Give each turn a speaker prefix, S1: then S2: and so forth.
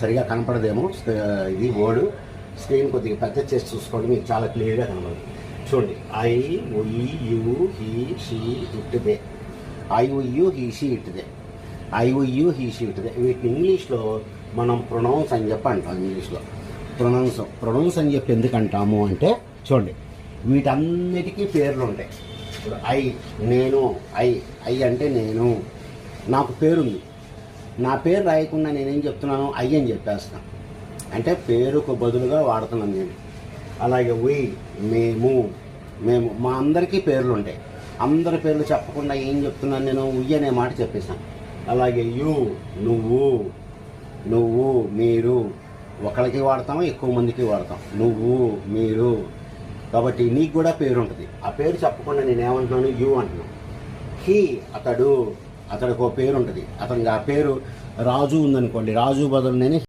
S1: సరిగా కనపడదేమో ఇది word. Screen కొద్దిగా పెద్ద చేసి చూసుకోండి, మీకు చాలా క్లియర్గా కనపడుతుంది. చూడండి, I we you he she it they. I we you he she it they. I we you he she it they. వీటిని ఇంగ్లీష్లో మనం ప్రొనౌన్స్ అని చెప్పి అంటాం. ఇంగ్లీష్లో ప్రొనౌన్స్ అని చెప్పి ఎందుకు అంటాము అంటే, చూడండి, వీటన్నిటికీ పేర్లు ఉంటాయి. ఇప్పుడు ఐ, నేను, ఐ అంటే నేను, నాకు పేరుంది. నా పేరు రాయకుండా నేనేం చెప్తున్నాను, ఐ అని చెప్పేస్తాను. అంటే పేరుకు బదులుగా వాడుతున్నాను నేను. అలాగే మేము, మా అందరికీ పేర్లు ఉంటాయి. అందరి పేర్లు చెప్పకుండా ఏం చెప్తున్నాను నేను, ఉయ్ అనే మాట చెప్పేశాను. అలాగే యు, నువ్వు, మీరు, ఒకరికి వాడతాము, ఎక్కువ మందికి వాడతాం. నువ్వు, మీరు. కాబట్టి నీకు కూడా పేరు ఉంటుంది. ఆ పేరు చెప్పకుండా నేను ఏమంటున్నాను, యు అంటున్నాను. హీ, అతడికి ఒక పేరు ఉంటుంది. అతనికి ఆ పేరు రాజు ఉందనుకోండి, రాజు బదులు నేను